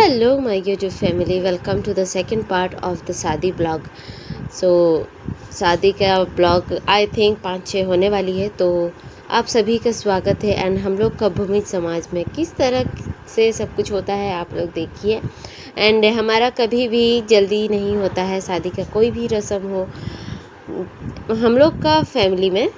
Hello, my YouTube family. Welcome to the second part of the शादी blog. शादी का blog I think 5-6 होने वाली है, तो आप सभी का स्वागत है. एंड हम लोग का भूमिज समाज में किस तरह से सब कुछ होता है आप लोग देखिए. एंड हमारा कभी भी जल्दी नहीं होता है, शादी का कोई भी रस्म हो हम लोग का फैमिली में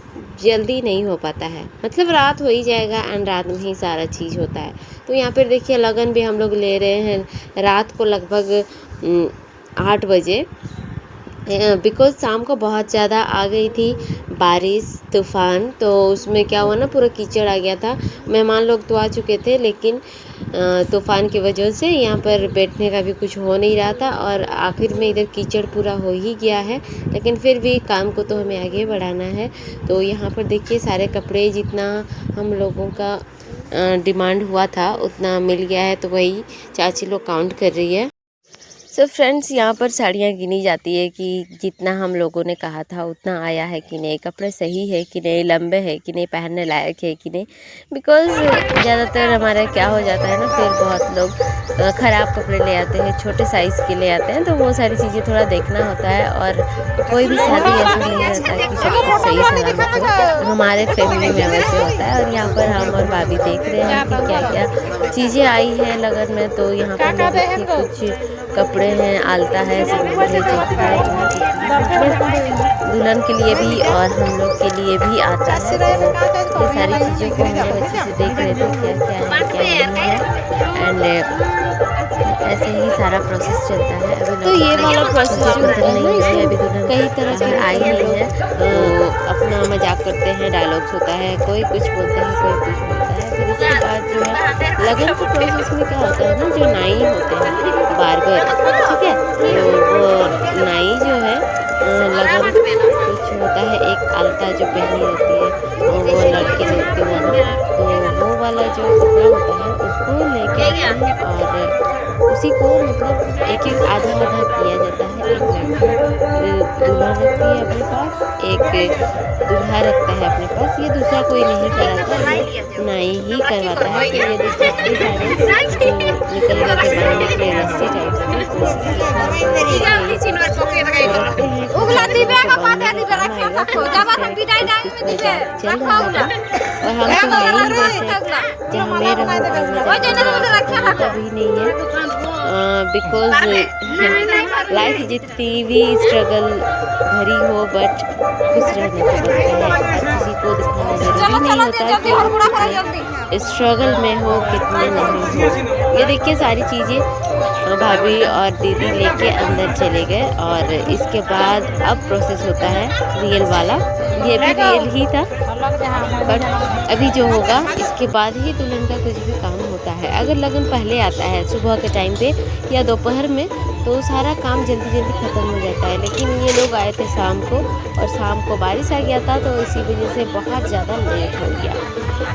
जल्दी नहीं हो पाता है. मतलब रात हो ही जाएगा एंड रात में ही सारा चीज़ होता है. तो यहाँ पर देखिए लगन भी हम लोग ले रहे हैं रात को लगभग 8 बजे, बिकॉज़ शाम को बहुत ज़्यादा आ गई थी बारिश तूफ़ान. तो उसमें क्या हुआ ना, पूरा कीचड़ आ गया था. मेहमान लोग तो आ चुके थे, लेकिन तूफ़ान की वजह से यहाँ पर बैठने का भी कुछ हो नहीं रहा था. और आखिर में इधर कीचड़ पूरा हो ही गया है, लेकिन फिर भी काम को तो हमें आगे बढ़ाना है. तो यहाँ पर देखिए सारे कपड़े जितना हम लोगों का डिमांड हुआ था उतना मिल गया है. तो वही चाची लोग काउंट कर रही है. सो फ्रेंड्स, यहाँ पर साड़ियाँ गिनी जाती है कि जितना हम लोगों ने कहा था उतना आया है कि नहीं, कपड़े सही है कि नहीं, लंबे है कि नहीं, पहनने लायक है कि नहीं. बिकॉज़ ज़्यादातर हमारा क्या हो जाता है ना, फिर बहुत लोग ख़राब कपड़े ले आते हैं, छोटे साइज़ के ले आते हैं. तो वो सारी चीज़ें थोड़ा देखना होता है. और कोई भी शादी ऐसा नहीं रहता कि सब कुछ सही सलामत हो. हमारे फैमिली में वैसे होता है. और यहाँ पर हम और भाभी देख रहे हैं कि क्या क्या चीज़ें आई हैं लगन में. तो यहाँ पर देखिए कुछ कपड़े हैं, आलता है, सिंदूर है, चौकी है, दुल्हन के लिए भी और हम लोग के लिए भी आता है. तो ये सारी चीज़ों को हम लोग अच्छे से देख रहे थे क्या क्या है क्या नहीं है. एंड ऐसे ही सारा प्रोसेस चलता है. अभी तो ये वाला प्रोसेस जो खत्म नहीं हुआ है, अभी दुल्हन कई तरह से आई नहीं है. तो अपना मजाक करते हैं, डायलॉग्स होता है, कोई कुछ बोलते हैं, कोई कुछ बोलता है. फिर उसके बाद जो है लगन के प्रोसेस में क्या होता है ना, जो नाई होते हैं बार्बर, ठीक है, तो वो नाई जो है लगन कुछ होता है, एक आलता जो पहनी रहती है वो लड़के लोग के वहाँ. तो वो वाला जो कपड़ा होता है उसको लेके आते हैं और उसी को मतलब एक एक आधा आधा किया जाता है. एक लड़की दूल्हा रखती है अपने पास, एक दूल्हा रखता है अपने पास. ये दूसरा कोई नहीं कराता, ये नाई ही करवाता है. तो ये देखिए सारे निकल गए थे बांधने के लिए रस्सी टाइप से. चल रहा था. और हम तो यही वैसे जहाँ मैं रहूँ कभी नहीं है. बिकॉज लाइफ जितनी भी स्ट्रगल भरी हो, बट खुश रहने को मिलता है. किसी को दिखाना जरूरी नहीं होता कि स्ट्रगल में हो कितने नहीं हो. ये देखिए सारी चीज़ें भाभी और दीदी लेके अंदर चले गए. और इसके बाद अब प्रोसेस होता है रियल वाला. ये भी रियल ही था, बट अभी जो होगा इसके बाद ही दुल्हन का कुछ भी काम होता है. अगर लगन पहले आता है सुबह के टाइम पे या दोपहर में, तो सारा काम जल्दी जल्दी ख़त्म हो जाता है. लेकिन ये लोग आए थे शाम को, और शाम को बारिश आ गया था, तो इसी वजह से बहुत ज़्यादा लेट हो गया.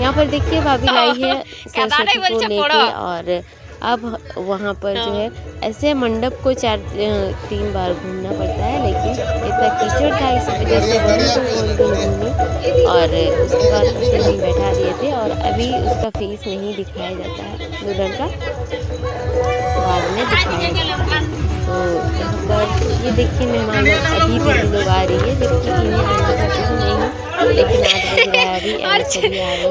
यहाँ पर देखिए भाभी लाई है सरस्वती को लेके. और अब वहाँ पर जो है ऐसे मंडप को 3 बार घूमना पड़ता है, लेकिन इतना कीचड़ था इस वजह से घूमे. और उसके बाद उसे नहीं बैठा दिए थे. और अभी उसका फेस नहीं दिखाया जाता है, दुल्हन का बाद में दिखाया जाता है. तो यहाँ पर ये देखिए मेहमान लोग अभी भी लोग आ रही है, जबकि इन्हें आना चाहते हैं नहीं, लेकिन 8 बज रहा है अभी एंड सभी आ रहे हैं.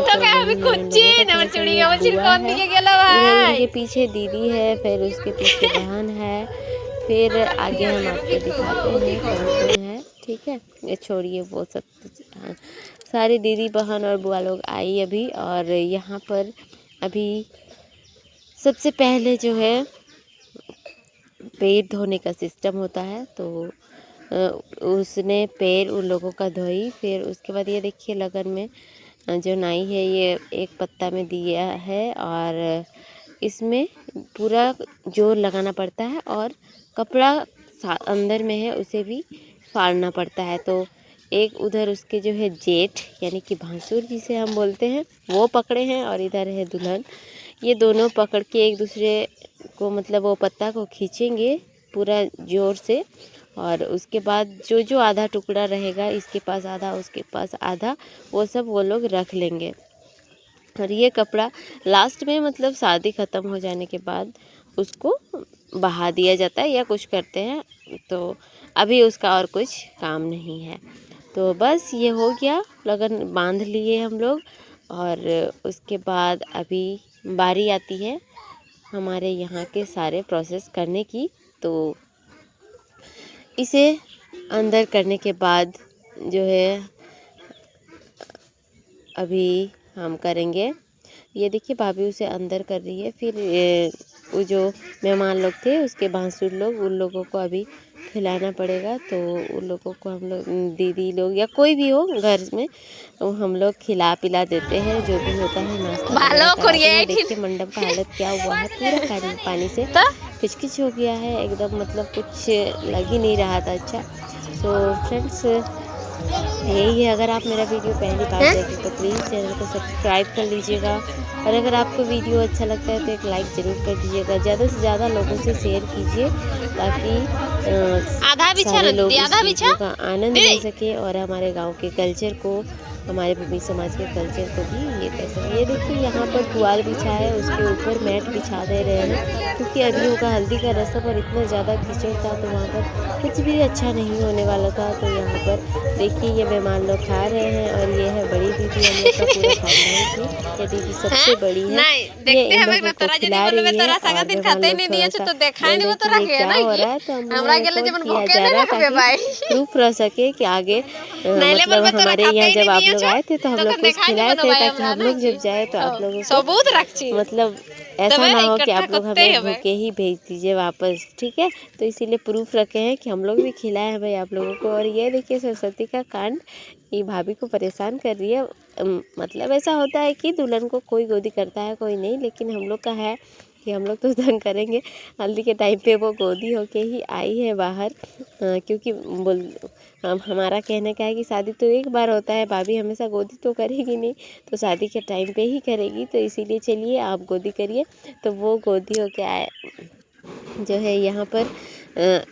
उनके पीछे दीदी है, फिर उसके पीछे बहन है, फिर आगे हम आपको दिखाते हैं कौन कौन है. ठीक है, ये छोड़िए वो सब. सारी दीदी बहन और बुआ लोग आई अभी. और यहाँ पर अभी सबसे पहले जो है पैर धोने का सिस्टम होता है. तो उसने पैर उन लोगों का धोई. फिर उसके बाद ये देखिए लगन में जो नाई है ये एक पत्ता में दिया है, और इसमें पूरा जोर लगाना पड़ता है. और कपड़ा अंदर में है उसे भी फाड़ना पड़ता है. तो एक उधर उसके जो है जेठ यानी कि भासुर जिसे हम बोलते हैं वो पकड़े हैं, और इधर है दुल्हन. ये दोनों पकड़ के एक दूसरे को मतलब वो पत्ता को खींचेंगे पूरा ज़ोर से. और उसके बाद जो जो आधा टुकड़ा रहेगा, इसके पास आधा उसके पास आधा, वो सब वो लोग रख लेंगे. और ये कपड़ा लास्ट में मतलब शादी ख़त्म हो जाने के बाद उसको बहा दिया जाता है या कुछ करते हैं, तो अभी उसका और कुछ काम नहीं है। तो बस ये हो गया, लगन बांध लिए हम लोग। और उसके बाद अभी बारी आती है हमारे यहाँ के सारे प्रोसेस करने की। तो इसे अंदर करने के बाद जो है अभी हम करेंगे, ये देखिए भाभी उसे अंदर कर रही है। फिर वो जो मेहमान लोग थे उसके भासुर लोग, उन लोगों को अभी खिलाना पड़ेगा। तो उन लोगों को हम लोग दीदी लोग या कोई भी हो घर में, तो हम लोग खिला पिला देते हैं, जो भी होता है नाश्ता वगैरह कराते हैं। देखिए मंडप का हालत क्या हुआ है, पूरा पानी से किचकिच हो गया है एकदम, मतलब कुछ लग ही नहीं रहा था अच्छा। सो फ्रेंड्स यही है, अगर आप मेरा वीडियो पहली बार देखें तो प्लीज़ चैनल को सब्सक्राइब कर लीजिएगा। और अगर आपको वीडियो अच्छा लगता है तो एक लाइक ज़रूर कर दीजिएगा। ज़्यादा से ज़्यादा लोगों से शेयर कीजिए ताकि सारे लोग इस वीडियो का आनंद ले सके और हमारे गांव के कल्चर को, हमारे भूमि समाज के कल्चर को भी ये कर सके। ये देखिए यहाँ पर पुआल बिछा है, उसके ऊपर मैट बिछा दे रहे हैं क्योंकि अभी होगा हल्दी का रस्म और इतना ज़्यादा कीचड़ था तो वहाँ पर कुछ भी अच्छा नहीं होने वाला था। तो यहाँ पर देखिए ये मेहमान लोग खा रहे हैं और ये है बड़ी दीदी, हम लोग का पूरा खानदान थी। ये दीदी सबसे बड़ी है, ये इन लोगों को खिला रही है। और मेहमान लोग थोड़ा सा बोल रहे कि ये क्या हो रहा है, तो हम लोग किया जा रहा है ताकि प्रूफ रह सके कि आगे मतलब हमारे यहाँ जब आप लोग आए थे तो हम लोग कुछ खिलाए थे, ताकि हम लोग जब जाए तो आप लोगों को मतलब ऐसा ना हो कि आप लोग हमें भूखे ही भेज दीजिए वापस, ठीक है। तो इसीलिए प्रूफ रखे हैं कि हम लोग भी खिलाए हैं भाई आप लोगों को। और ये देखिए सरस्वती का कांड, ये भाभी को परेशान कर रही है। मतलब ऐसा होता है कि दुल्हन को कोई गोदी करता है कोई नहीं, लेकिन हम लोग का है कि हम लोग तो तंग करेंगे। हल्दी के टाइम पे वो गोदी होके ही आई है बाहर, क्योंकि हमारा कहने का है कि शादी तो एक बार होता है, भाभी हमेशा गोदी तो करेगी नहीं, तो शादी के टाइम पे ही करेगी। तो इसीलिए चलिए आप गोदी करिए। तो वो गोदी होके आए जो है यहाँ पर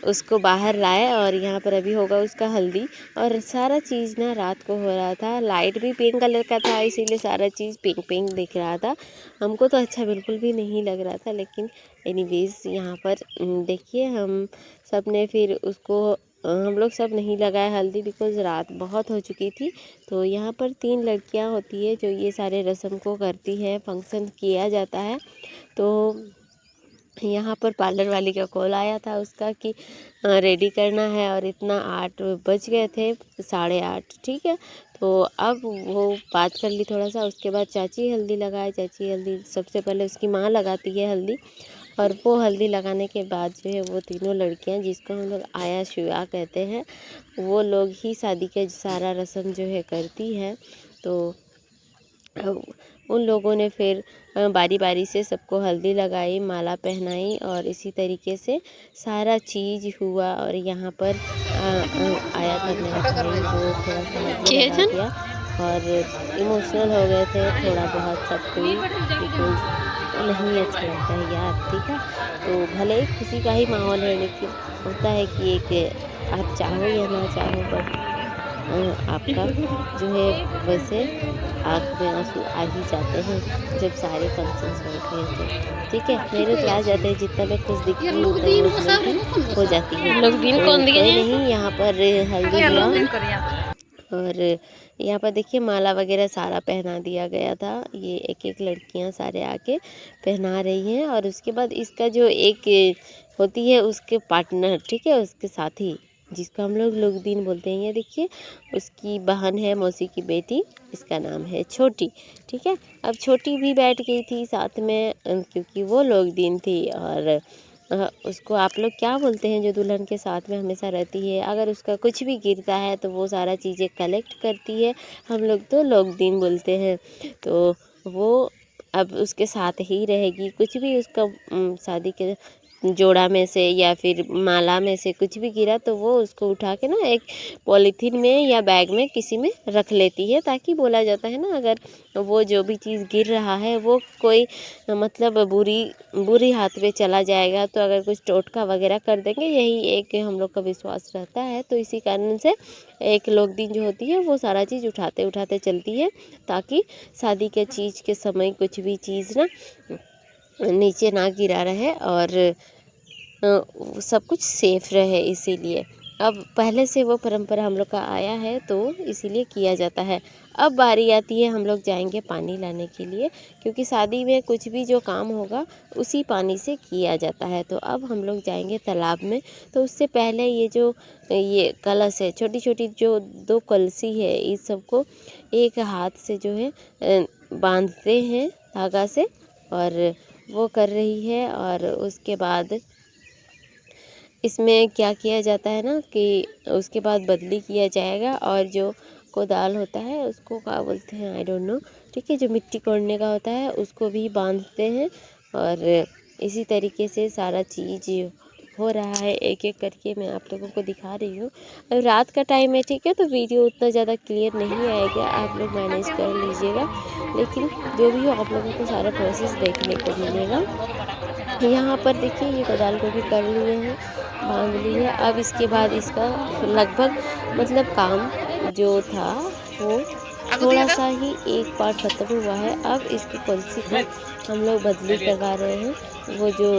उसको बाहर लाए और यहाँ पर अभी होगा उसका हल्दी। और सारा चीज़ ना रात को हो रहा था, लाइट भी पिंक कलर का था, इसीलिए सारा चीज़ पिंक पिंक दिख रहा था। हमको तो अच्छा बिल्कुल भी नहीं लग रहा था, लेकिन एनीवेज यहाँ पर देखिए हम सब ने फिर उसको हम लोग सब नहीं लगाए हल्दी, बिकॉज़ रात बहुत हो चुकी थी। तो यहाँ पर 3 लड़कियाँ होती है जो ये सारे रस्म को करती है, फंक्शन किया जाता है। तो यहाँ पर पार्लर वाली का कॉल आया था उसका कि रेडी करना है, और इतना 8 बज गए थे, 8:30, ठीक है। तो अब वो बात कर ली थोड़ा सा, उसके बाद चाची हल्दी लगाए। चाची हल्दी सबसे पहले उसकी माँ लगाती है हल्दी, और वो हल्दी लगाने के बाद जो है वो तीनों लड़कियां, जिसको हम लोग आया शुआ कहते हैं, वो लोग ही शादी के सारा रस्म जो है करती है। तो उन लोगों ने फिर बारी बारी से सबको हल्दी लगाई, माला पहनाई, और इसी तरीके से सारा चीज़ हुआ। और यहाँ पर आया था मेरा भाई, वो थोड़ा सा हल्दी लगा दिया और इमोशनल हो गए थे थोड़ा बहुत सब कोई, बिकॉज नहीं अच्छा लगता है यार, ठीक है। तो भले ही खुशी का ही माहौल है, लेकिन होता है कि एक आप चाहो या ना चाहो, बट आपका जो है वैसे आँख में आंसू आ ही जाते हैं जब सारे फंक्शंस होते हैं। तो ठीक है, मेरे तो आ जाते हैं, जितना मैं खुश दिखती हूँ उतना इमोशनल भी हो जाती हूँ। तो कोई नहीं, यहाँ पर हल्दी हुआ और यहाँ पर देखिए माला वगैरह सारा पहना दिया गया था। ये एक एक लड़कियाँ सारे आके पहना रही हैं। और उसके बाद इसका जो एक होती है उसके पार्टनर, ठीक है, उसके साथी, जिसको हम लोग लोगदीन बोलते हैं, ये देखिए उसकी बहन है, मौसी की बेटी, इसका नाम है छोटी, ठीक है। अब छोटी भी बैठ गई थी साथ में, क्योंकि वो लोगदीन थी। और उसको आप लोग क्या बोलते हैं जो दुल्हन के साथ में हमेशा रहती है, अगर उसका कुछ भी गिरता है तो वो सारा चीज़ें कलेक्ट करती है, हम लोग तो लोगदीन बोलते हैं। तो वो अब उसके साथ ही रहेगी, कुछ भी उसका शादी के जोड़ा में से या फिर माला में से कुछ भी गिरा तो वो उसको उठा के ना एक पॉलीथीन में या बैग में किसी में रख लेती है, ताकि बोला जाता है ना अगर वो जो भी चीज़ गिर रहा है वो कोई मतलब बुरी हाथ में चला जाएगा तो अगर कुछ टोटका वगैरह कर देंगे, यही एक हम लोग का विश्वास रहता है। तो इसी कारण से एक लोग दिन जो होती है वो सारा चीज़ उठाते उठाते चलती है, ताकि शादी के चीज़ के समय कुछ भी चीज़ ना नीचे ना गिरा रहे और सब कुछ सेफ रहे। इसीलिए अब पहले से वो परंपरा हम लोग का आया है तो इसीलिए किया जाता है। अब बारी आती है हम लोग जाएंगे पानी लाने के लिए, क्योंकि शादी में कुछ भी जो काम होगा उसी पानी से किया जाता है। तो अब हम लोग जाएंगे तालाब में। तो उससे पहले ये कलश है, छोटी छोटी जो 2 कलसी है, इस सबको एक हाथ से जो है बांधते हैं धागा से, और वो कर रही है। और उसके बाद इसमें क्या किया जाता है ना कि उसके बाद बदली किया जाएगा, और जो कोदाल होता है उसको क्या बोलते हैं आई डोंट नो, ठीक है, जो मिट्टी कोड़ने का होता है उसको भी बांधते हैं। और इसी तरीके से सारा चीज़ हो रहा है, एक एक करके मैं आप लोगों को दिखा रही हूँ। अब रात का टाइम है, ठीक है, तो वीडियो उतना ज़्यादा क्लियर नहीं आएगा, आप लोग मैनेज कर लीजिएगा, लेकिन जो भी हो आप लोगों को सारा प्रोसेस देखने को मिलेगा। यहाँ पर देखिए ये कोदाल को भी कर लिए हैं, बांध ली है। अब इसके बाद इसका लगभग मतलब काम जो था वो थोड़ा सा ही एक पार्ट ख़त्म हुआ है। अब इसकी कलसी को हम लोग बदली करवा रहे हैं। वो जो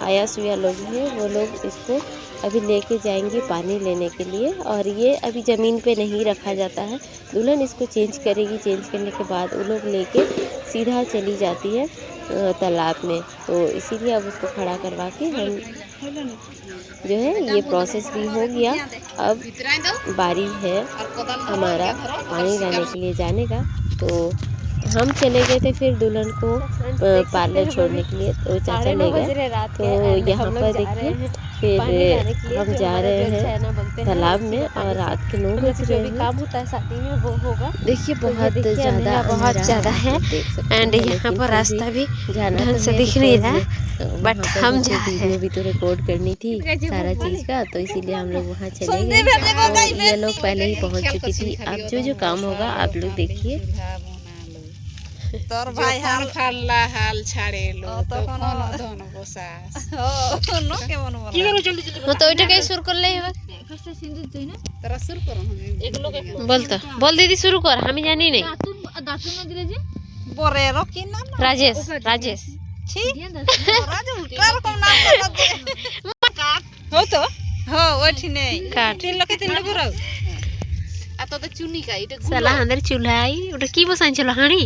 आया सुया लोग हैं वो लोग इसको अभी लेके जाएंगे पानी लेने के लिए, और ये अभी ज़मीन पे नहीं रखा जाता है, दुल्हन इसको चेंज करेगी। चेंज करने के बाद वो लोग लेके सीधा चली जाती है तालाब में। तो इसीलिए अब उसको खड़ा करवा के हम जो है ये प्रोसेस भी हो गया। अब बारी है हमारा पानी लाने के लिए जाने का। तो हम चले गए थे फिर दुल्हन को पार्लर छोड़ने के लिए, तो चाचा ले गए। तो यहाँ पर देखिए फिर हम जा रहे हैं तालाब में, और रात के 9 बज रहे हैं। काम होता है शादी में वो होगा, देखिए बहुत ज़्यादा है, एंड यहाँ पर रास्ता भी ढंग से दिख नहीं रहा है, बट हम जा रहे हैं। भी तो रिकॉर्ड करनी थी सारा चीज़ का, तो इसीलिए हम लोग वहाँ चले गए। तो ये लोग पहले ही पहुँच चुकी थी। अब जो काम होगा आप लोग देखिए। তোর ভাই হাল ফাল্লা হাল ছাড়ে লো তখন ধন বসাস নো কেমন বল কি করে জলদি জলদি তো ওইটাকে শুরু করলেই হবে। ফার্স্টে সিন্ধুর দেই না তারা শুরু করো এগুলো বল দিদি শুরু কর, আমি জানি নাই। দাতুন নদীরে যে বরে রকি না রাজেশ ছি রাজু কারকম নাম বলা দে কাট হো তো হো ওঠি নেই কাট 3 লক্ষ 3 লক্ষ রাও আর তোদের চুনি কা এটা সালা আমাদের চুলাই ওটা কি বসাইছিল হাঁড়ি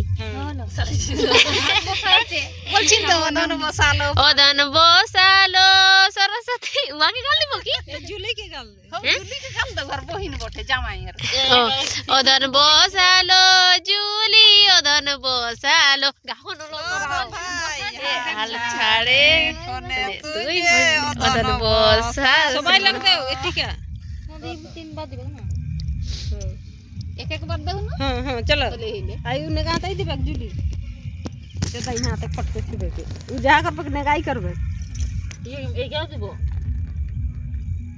বলছিন তো ধন বসালো অদন বসালো সরস্বতী ওয়াকে গাল দিব কি জুলি কে গাল দে জুলি কে গাল দে ঘর বহিন বটে জামাই এর অদন বসালো জুলি অদন বসালো গাহন লো ভাই হাল ছাড়ে কোনে তুই অদন বসালো সবাই লাগবে এটিকা তিনবার দিবে না एक एक बार दो ना हां हां चलो आयु ने गाता ही दिबक जुली ते दाई ना तक पटके छिबे के उ जा कर पक नगाई करबे ये क्या देबो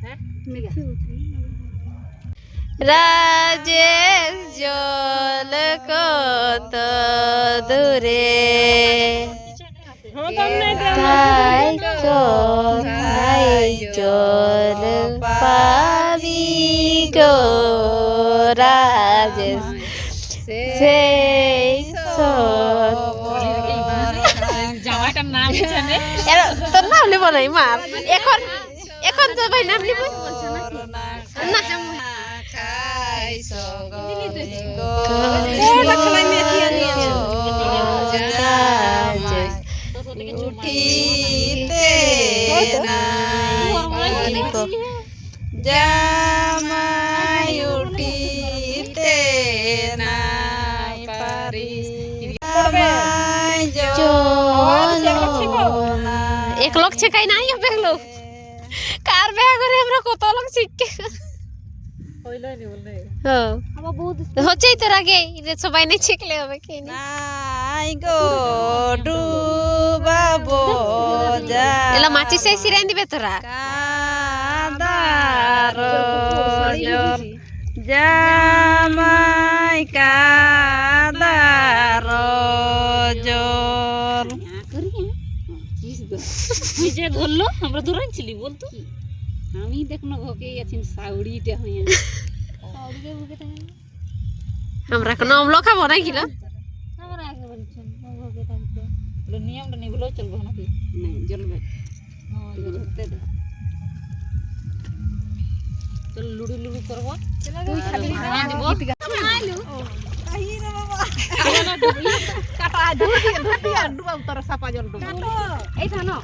हैं राजेश जल कत दूरे ताई जल पावी गो राजेश से জামাইটার নাম জানে তোর নাম লিব নাই মা এখন তো ভাই নাম লিব না খাই সগনি গো ওটা খালাই মেথিয়া নিয়েছো রাজেশ উঠিতে নাই জামাই উঠিতে নাই পারি एक लोग छकाई नहीं है बेगलो कार बेहा करे हमरा को तो लोग छिके হইলো নি বলে हां আমা বহুত হচ্ছে তো আগে রে সবাই নাই ছিকলে হবে কি নাই গো ডুবাবো যা एला माची से सिरेन दिबे तोरा कादारो जोर জামাই কাদারো জোর নিজে ধরলো আমরা ধরাইছিলি বলতো আমি দেখনো ঘকে আছেন সাউড়িটা হইয়া সাউড়িকে বুকে থাকে हमरा को नाम लोखा बना किला আমরা আগে বলছেন ঘকে থাকতে বলে নিয়মটা নিগুলো চলবে নাকি না চলবে ধরতে দে চল লুডু লুডু করব তুই খালি দিব আইলু আই রে বাবা কাটা ধরতি ডুবা উত্তর সাপা জল ডুবা কাটো এই থানো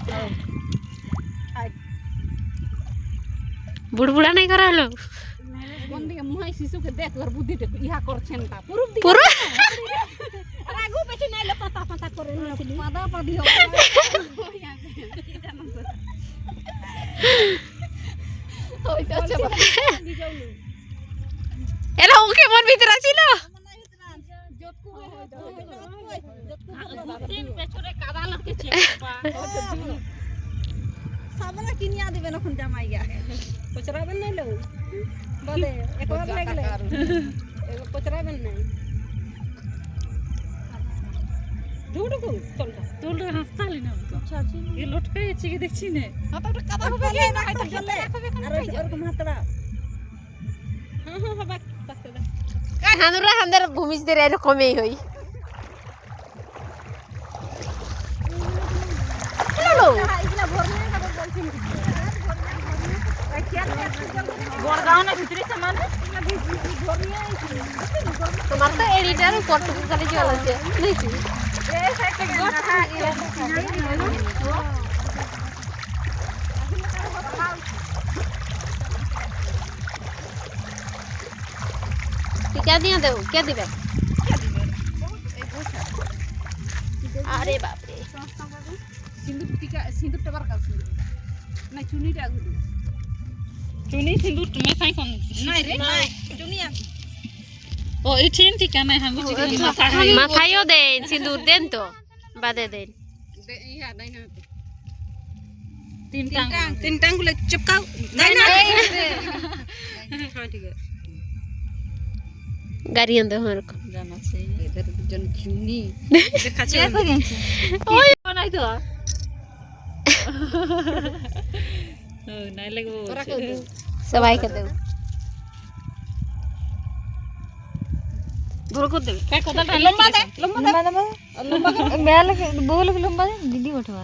बुड़बुड़ा नहीं करा लो কোন দিকে মুহাই শিশুকে দেখ ওর বুদ্ধিতে ইহা করছেন তা পুরো দিকে পুরো রাগু পেছে নাইলে পাতা পাতা করে নিছিলি পাদা পাদি হবে ওইটা চাপা দি যাওনি এলা ওকে মন ভিতরে ছিল জতকু তিন পেছরে কাদা লাগতেছে সাবনা কিনিয়া দিবেন এখন জামাইয়া পচরাবেন নাই লো বলে একবার লাগলে এগো পচরাবেন নাই ঢুডুকু চলটা তোলটা হাসতালি না তো আচ্ছা এই লটকাই আছে কি দেখছি না হাতটা কাদা হবে না খাইতে চলে আর এরকম হাতড়া হ্যাঁ হ্যাঁ হবে তাতে দে হান্দরা হান্দর ভূমিজ দে এরকমই হই চলো ইগলা ভরনে কথা বলছিস বড়গাঁও না ভিতরে সামান ভরনে আইছি তোমার তো এডিটর কত খালি চলছে দেখি এই সাইডে গোট क्या दिया दे क्या दिबे अरे बाप रे सिंदूर टीका सिंदूर टबर का ना चुनी टा गुदु चुनी सिंदूर में साई कोन नहीं रे नहीं चुनिया ओ इठिन टीका नहीं हम बुझी माथायो देन सिंदूर देन तो बादे देन इहा नहीं ना तीन टांग ले चिपकाओ नहीं ना हां ठीक है गाड़ी अंदर हमारे को जाना चाहिए इधर जन चुनी देखा चाहिए ओए नहीं तो नहीं लगो सवाई कर दे दूर को दे काय कोदा लंबा दे मेला बोल लंबा दे दीदी उठवा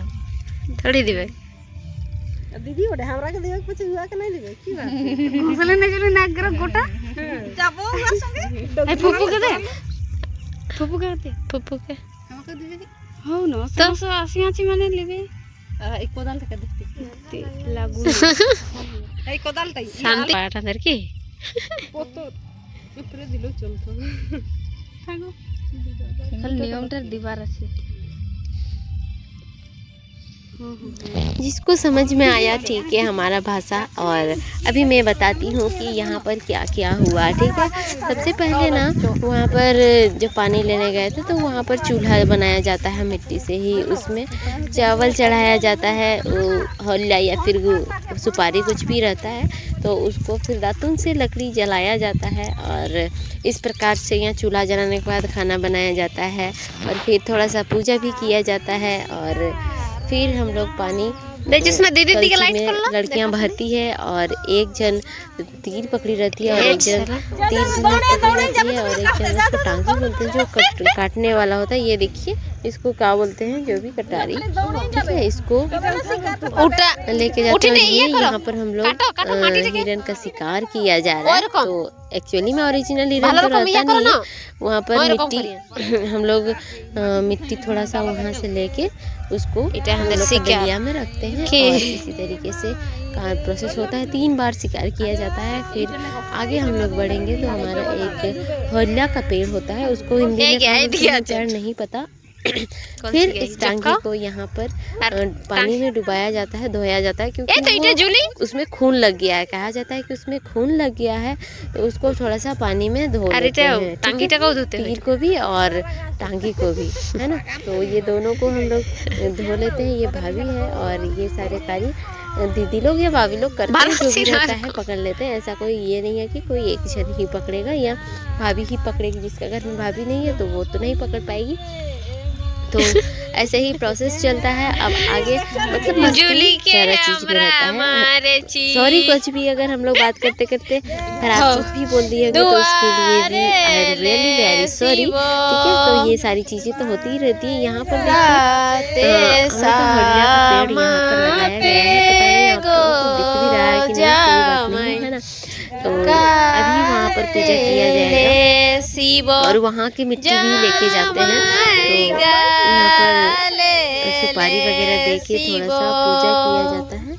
थोड़ी दिबे दीदी ओडे हमरा के देबे कुछ हुआ के नहीं देबे की बात घोसले नहीं जले नाक गर गोटा जाबो ओकर संगे ए फुफू के दे फुफू के हमके देबे हो न 180 आची माने लेबे एक कोदाल तक देखते लागू এই কোদালটাই শান্তি পাটা দের কি কত উপরে দিলো চলতো থাকো খালি নিয়মটার দিবার আছে जिसको समझ में आया ठीक है हमारा भाषा। और अभी मैं बताती हूँ कि यहाँ पर क्या क्या हुआ। ठीक है, सबसे पहले ना वहाँ पर जब पानी लेने गए थे तो वहाँ पर चूल्हा बनाया जाता है मिट्टी से ही, उसमें चावल चढ़ाया जाता है, हल्ला या फिर सुपारी कुछ भी रहता है तो उसको फिर दातुन से लकड़ी जलाया जाता है और इस प्रकार से यहाँ चूल्हा जलाने के बाद खाना बनाया जाता है और फिर थोड़ा सा पूजा भी किया जाता है। और फिर हम लोग पानी जिसमें दीदी में लड़कियां भरती है और एक जन तीर पकड़ी रहती है और एक जन तीर पकड़ी रहती है और एक जन उसको टांगी बोलते हैं जो काटने वाला होता है। ये देखिए इसको क्या बोलते हैं, जो भी कटारी, ठीक है, इसको उठा लेके जाते हैं। यहाँ पर हम लोग हिरन का शिकार किया जा रहा है। तो एक्चुअली में ओरिजिनल हिरन तो रहता नहीं है, वहाँ पर मिट्टी हम लोग मिट्टी थोड़ा सा वहाँ से लेके उसको गलिया में रखते हैं और इसी तरीके से प्रोसेस होता है। 3 बार शिकार किया जाता है। फिर आगे हम लोग बढ़ेंगे तो हमारा एक हल्ला का पेड़ होता है, उसको हिंदी में पेड़ नहीं पता फिर इस टांगी को यहाँ पर पानी में डुबाया जाता है, धोया जाता है, क्योंकि उसमें खून लग गया है। कहा जाता है कि उसमें खून लग गया है, तो उसको थोड़ा सा पानी में धो लेते हैं, तीर को भी और टांगी को भी, है ना। तो ये दोनों को हम लोग धो लेते हैं। ये भाभी है और ये सारे कार्य दीदी लोग या भाभी लोग करते हैं, जो भी रहता है पकड़ लेते हैं। ऐसा कोई ये नहीं है कि कोई एक जन ही पकड़ेगा या भाभी ही पकड़ेगी। जिसका घर में भाभी नहीं है तो वो तो नहीं पकड़ पाएगी। तो ऐसे ही प्रोसेस चलता है। अब आगे मतलब मस्ती सारा चीज में रहता है। सॉरी कुछ भी अगर हम लोग बात करते करते खराब चीज भी बोल दी होगी तो उसके लिए भी I am really very sorry. ठीक है, तो ये सारी चीजें तो होती ही रहती है। यहाँ पर देखिए हरिया का पेड़ यहाँ पर लगाया गया है, पता नहीं आपको दिख भी रहा है कि नहीं, कोई बात नहीं, है ना। तो अभी वहाँ पर पूजा किया जाएगा और वहाँ की मिट्टी भी लेके जाते हैं। तो यहाँ पर सुपारी वगैरह देके थोड़ा सा पूजा किया जाता है।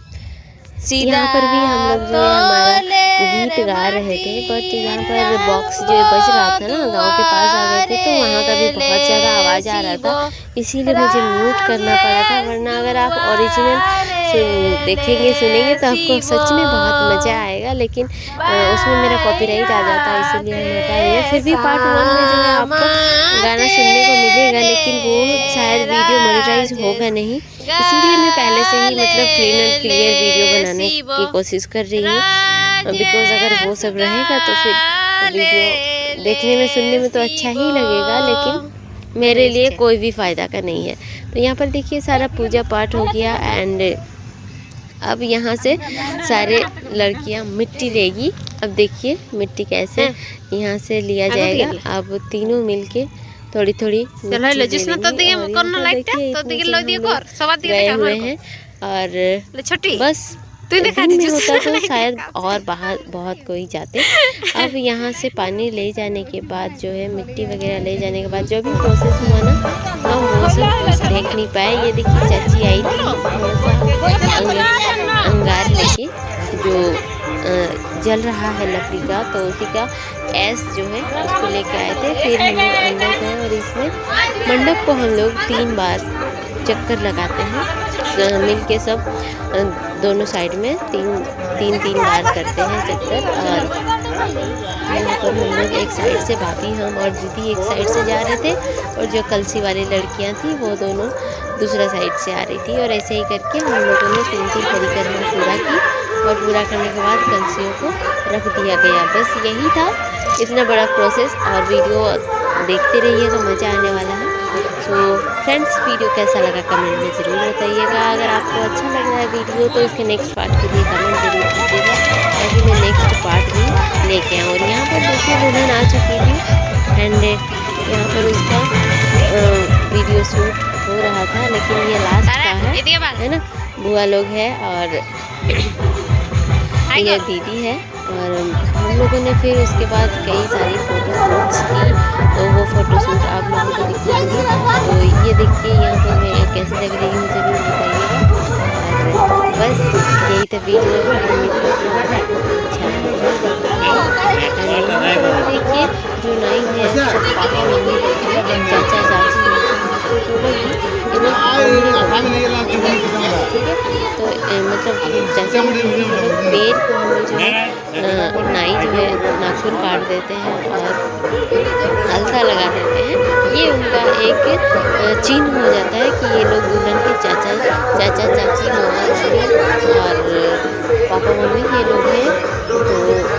यहाँ पर भी हम लोग जो है हमारा गीत गा रहे थे, बट यहाँ पर बॉक्स जो बज रहा था ना, गांव के पास आ गए थे तो वहाँ का भी बहुत ज़्यादा आवाज़ आ रहा था, इसीलिए मुझे म्यूट करना पड़ा था। वरना अगर आप ओरिजिनल देखेंगे सुनेंगे तो आपको सच में बहुत मज़ा आएगा, लेकिन उसमें मेरा कॉपीराइट आ जाता है, इसीलिए हम हटा दिया। फिर भी पार्ट 1 में जो है आपको गाना सुनने को मिलेगा, लेकिन वो शायद वीडियो मोनेटाइज होगा नहीं, इसीलिए मैं पहले से ही मतलब क्लीन एंड क्लियर वीडियो बनाने की कोशिश कर रही हूँ। बिकॉज अगर वो सब रहेगा तो फिर वीडियो देखने में सुनने में तो अच्छा ही लगेगा, लेकिन मेरे लिए कोई भी फ़ायदा का नहीं है। तो यहाँ पर देखिए सारा पूजा पाठ हो गया एंड अब यहाँ से सारे लड़कियाँ मिट्टी लेगी। अब देखिए मिट्टी कैसे यहाँ से लिया जाएगा। अब तीनों मिलके थोड़ी थोड़ी गए हुए हैं और बस दिन में होता तो शायद और बाहर बहुत कोई जाते। अब यहाँ से पानी ले जाने के बाद जो है मिट्टी वगैरह ले जाने के बाद जो भी प्रोसेस हुआ ना, हम वो सब देख नहीं पाए। ये देखिए चाची आई थी थोड़ा सा अंगार लेके, जो जल रहा है लकड़ी का, तो उसी का ऐस जो है उसको लेके आए थे। फिर हम लोग अंदर गए और इसमें मंडप को हम लोग 3 बार चक्कर लगाते हैं मिल के, सब दोनों साइड में तीन बार करते हैं चक्कर। और यहाँ पर हम लोग एक साइड से, भाभी हम और दीदी एक साइड से जा रहे थे और जो कलसी वाली लड़कियाँ थी वो दोनों दूसरा साइड से आ रही थी। और ऐसे ही करके हम लोगों ने 3 परिक्रमा पूरा की और पूरा करने के बाद कलसियों को रख दिया गया। बस यही था, इतना बड़ा प्रोसेस। और वीडियो देखते रहिएगा, मज़ा आने वाला है। सो फ्रेंड्स, वीडियो कैसा लगा कमेंट में ज़रूर बताइएगा। अगर आपको अच्छा लग रहा है वीडियो तो इसके नेक्स्ट पार्ट के लिए कमेंट ज़रूर कीजिएगा, ताकि मैं नेक्स्ट पार्ट भी लेके आऊँ। और यहाँ पर देखिए दुल्हन आ चुकी थी एंड यहाँ पर उसका वीडियो शूट हो रहा था, लेकिन ये लास्ट का है ना। बुआ लोग है और ये दीदी है। और हम लोगों ने फिर उसके बाद कई सारी फ़ोटो शूट्स की, तो वो फ़ोटो शूट आप लोगों को दिखाऊंगी। तो ये देखिए यहाँ पर मैं कैसे लग रही हूँ ज़रूर बताइएगा। और बस यही था वीडियो, उम्मीद करती हूँ अच्छा लगा। देखिए जो नाई है सब पापा मम्मी चाचा चाची तो मतलब जैसे पेड़ को हम लोग जो है नाई जो है नाखून काट देते हैं और अलता लगा देते हैं। ये उनका एक चिन्ह हो जाता है कि ये लोग दुल्हन के चाचा चाची मामा और पापा मम्मी ये लोग हैं। तो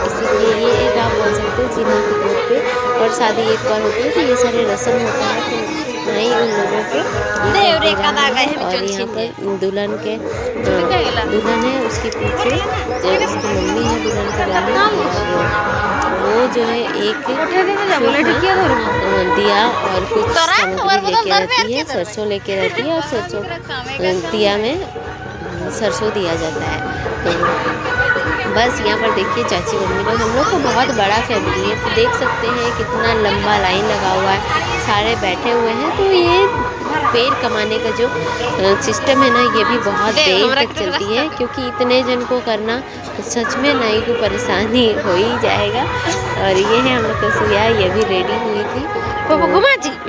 इसीलिए ये एक आप बोल सकते हो चिन्ह के तौर पे। और शादी एक बार होती है तो ये सारे रस्म होता है, तो नहीं उन लोगों को। और यहाँ पर दुल्हन है, उसके पीछे जो उसकी मम्मी है दुल्हन के बारे में, वो जो है एक दिया और कुछ सामग्री लेके रहती है, सरसों लेके रहती है और सरसों दिया में सरसों दिया जाता है। तो बस यहाँ पर देखिए चाची मम्मी लोग, हम लोग को बहुत बड़ा फैमिली है, तो देख सकते हैं कितना लंबा लाइन लगा हुआ है, सारे बैठे हुए हैं। तो ये रुपये कमाने का जो सिस्टम है ना, ये भी बहुत देर तक चलती है, क्योंकि इतने जन को करना सच में नहीं को परेशानी हो ही जाएगा। और ये है हम लोग का सुया, ये भी रेडी हुई थी। तो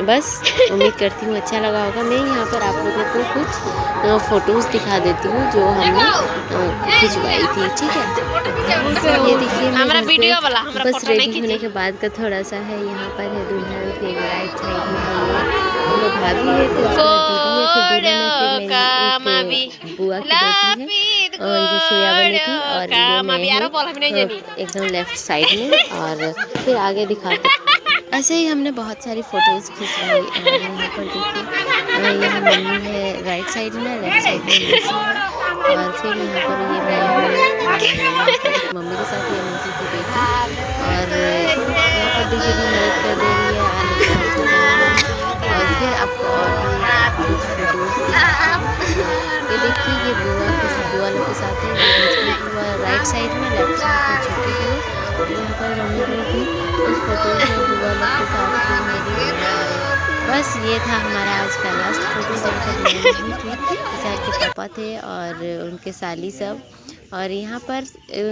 बस उम्मीद करती हूँ अच्छा लगा होगा। मैं यहाँ पर आप लोगों को कुछ फ़ोटोज़ दिखा देती हूँ जो हमने खिंचवाई थी, ठीक है। ये देखिए हमारा वीडियो वाला बस रेडी होने के बाद का थोड़ा सा है। यहाँ पर है दुल्हन, फिर राइट साइड में हम लोग भाभी है, फिर दीदी है, फिर बुआ की बेटी है और जो सोया बनी थी, और ये मैं हूँ एकदम लेफ्ट साइड में। और फिर आगे दिखाते ऐसे ही हमने बहुत सारी फ़ोटोज़ खिंचवाई। और यहाँ पर देखिए यहाँ मम्मी है राइट साइड में, लेफ्ट साइड में मौसी है, और फिर यहाँ पर ये मैं हूँ मम्मी के साथ, ये मौसी की बेटी। और यहाँ पर देखिए भी मदद कर दे रही है और फिर आपको और भी कुछ फ़ोटोज़ ये देखिए, ये बुआ लोग के साथ है, बुआ राइट साइड में, लेफ्ट साइड में छोटी हुई। यहाँ पर मम्मी लोग भी उस फोटो में बुआ लोग के साथ थी मेरी। बस ये था हमारा आज का लास्ट फोटो, जब मम्मी थी, सर के पापा थे और उनके साली सब। और यहाँ पर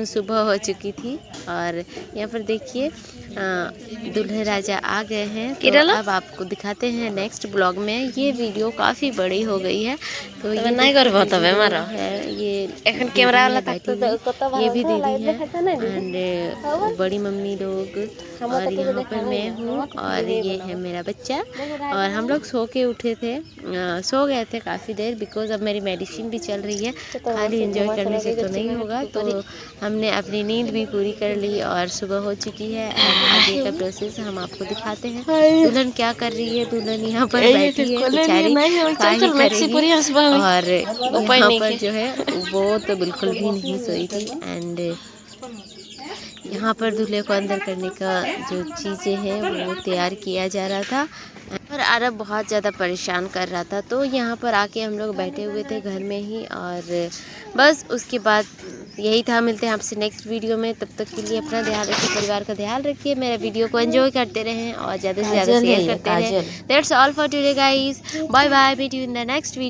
सुबह हो चुकी थी और यहाँ पर देखिए दूल्हे राजा आ गए हैं। तो अब आपको दिखाते हैं नेक्स्ट ब्लॉग में। ये वीडियो काफ़ी बड़ी हो गई है, तो ये नहीं कर पाता हमारा है। ये कैमरा वाला बैठी हुई, ये भी दीदी है एंड बड़ी मम्मी लोग, और यहाँ पर मैं हूँ और ये है मेरा बच्चा। और हम लोग सो के उठे थे, सो गए थे काफ़ी देर, बिकॉज अब मेरी मेडिसिन भी चल रही है, खाली एंजॉय करने से तो नहीं होगा। तो हमने अपनी नींद भी पूरी कर ली और सुबह हो चुकी है। आगे का प्रोसेस हम आपको दिखाते हैं। दुल्हन क्या कर रही है, दुल्हन यहाँ पर बैठी है बेचारी, और यहाँ पर जो है वो तो बिल्कुल भी नहीं सोई थी। एंड यहाँ पर दूल्हे को अंदर करने का जो चीज़ें हैं वो तैयार किया जा रहा था, और अरब बहुत ज़्यादा परेशान कर रहा था। तो यहाँ पर आके हम लोग बैठे हुए थे घर में ही, और बस उसके बाद यही था। मिलते हैं आपसे नेक्स्ट वीडियो में, तब तक के लिए अपना ध्यान रखिए, परिवार का ध्यान रखिए, मेरा वीडियो को एंजॉय करते रहें और ज़्यादा से ज़्यादा शेयर करते रहें। That's all for today guys, bye bye, meet you in the next video.